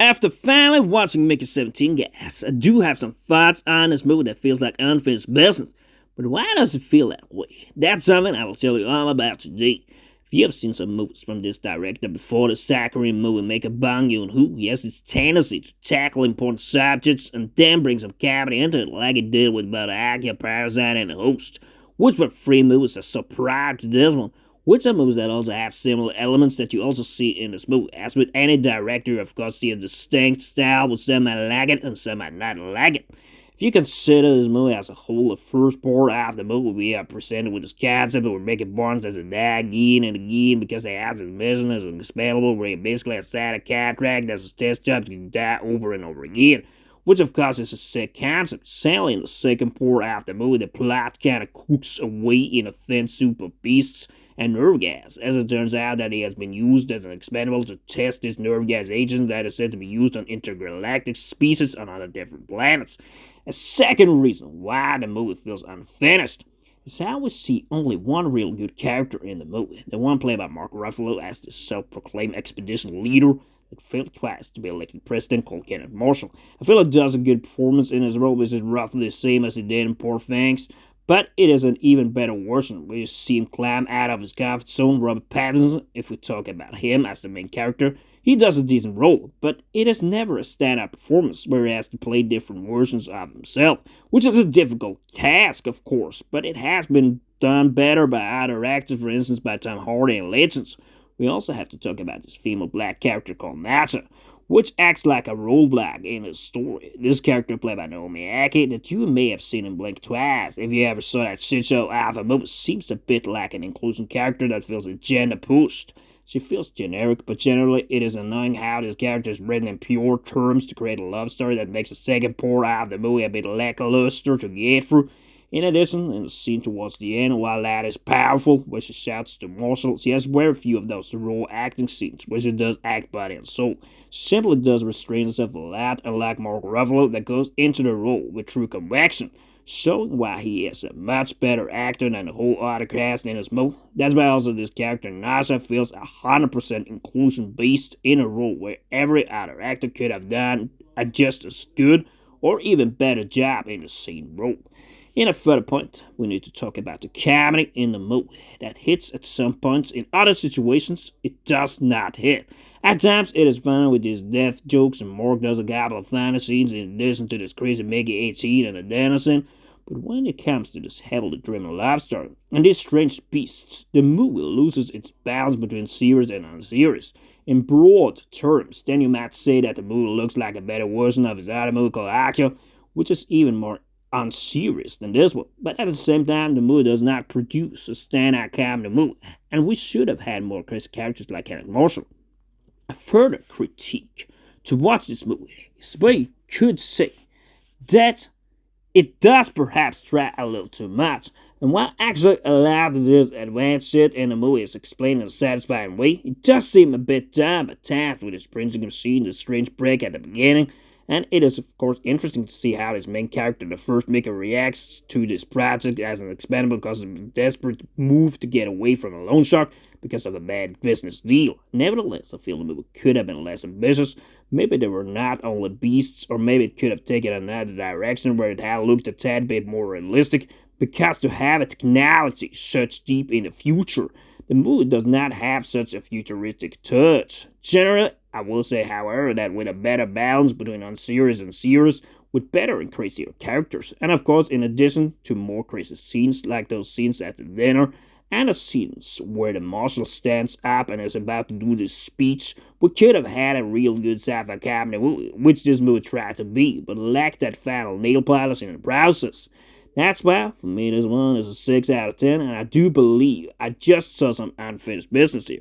After finally watching Mickey 17 Gas, I do have some thoughts on this movie that feels like unfinished business. But why does it feel that way? That's something I will tell you all about today. If you have seen some movies from this director before, the saccharine movie maker Bong Joon-ho, he has this tendency to tackle important subjects and then bring some comedy into it, like he did with both Akira, Parasite, and The Host, which were three movies that saw prior to this one, which are movies that also have similar elements that you also see in this movie. As with any director, of course, he has a distinct style, with some might like it and some might not like it. If you consider this movie as a whole, the first part of the movie, we are presented with this concept that we're making Barnes as a die again and again because they have this mission as an expendable where he basically has signed a contract as his test job to die over and over again, which of course is a sick concept. Sadly, in the second part of the movie, the plot kind of cooks away in a thin soup of beasts and nerve gas, as it turns out that he has been used as an expendable to test this nerve gas agent that is said to be used on intergalactic species on other different planets. A second reason why the movie feels unfinished is how we see only one real good character in the movie, the one played by Mark Ruffalo as the self-proclaimed expedition leader that failed twice to be elected president, called Kenneth Marshall. I feel it does a good performance in his role, which is roughly the same as he did in Poor Things, but it is an even better version. We see him climb out of his comfort zone. Robert Pattinson, if we talk about him as the main character, he does a decent role, but it is never a stand-up performance where he has to play different versions of himself, which is a difficult task, of course, but it has been done better by other actors, for instance by Tom Hardy and Legends. We also have to talk about this female black character called Nasa, which acts like a roadblock in his story. This character, played by Naomi Aki, that you may have seen in Blink Twice if you ever saw that shit show Alpha movie, seems a bit like an inclusion character that feels agenda pushed. She feels generic, but generally it is annoying how this character is written in pure terms to create a love story that makes the second part of the movie a bit lackluster to get through. In addition, in the scene towards the end, while that is powerful, where she shouts to Marshall, she has very few of those raw acting scenes, where she does act body and soul. She simply does restrain herself a lot, unlike Mark Ruffalo, that goes into the role with true conviction, showing why he is a much better actor than the whole other cast in this movie. That's why also this character, Nasa, feels 100% inclusion-based in a role where every other actor could have done a just as good or even better job in the same role. In a further point, we need to talk about the comedy in the movie that hits at some points. In other situations, it does not hit. At times, it is fun with these death jokes, and Mark does a couple of funny scenes in addition to this crazy Mickey 18 and a Dennison. But when it comes to this heavily driven love story and these strange beasts, the movie loses its balance between serious and unserious. In broad terms, then you might say that the movie looks like a better version of his other movie called Akira, which is even more unserious than this one, but at the same time, the movie does not produce a standout comedy movie, and we should have had more crazy characters like Kenneth Marshall. A further critique to watch this movie is where you could say that it does perhaps try a little too much, and while actually allowed to do advanced shit in the movie is explained in a satisfying way, it does seem a bit dumb at times with his printing machine, the strange break at the beginning. And it is, of course, interesting to see how his main character, the first maker, reacts to this project as an expendable because of a desperate move to get away from a loan shark because of a bad business deal. Nevertheless, I feel the movie could have been less ambitious. Maybe they were not only beasts, or maybe it could have taken another direction where it had looked a tad bit more realistic, because to have a technology such deep in the future, the movie does not have such a futuristic touch. Generally, I will say, however, that with a better balance between unserious and serious, with better and crazier characters, and of course, in addition to more crazy scenes like those scenes at the dinner, and the scenes where the marshal stands up and is about to do this speech, we could have had a real good sci-fi comedy movie, which this movie tried to be, but lacked that final nail polish in the process. That's why, for me, this one is a 6 out of 10, and I do believe I just saw some unfinished business here.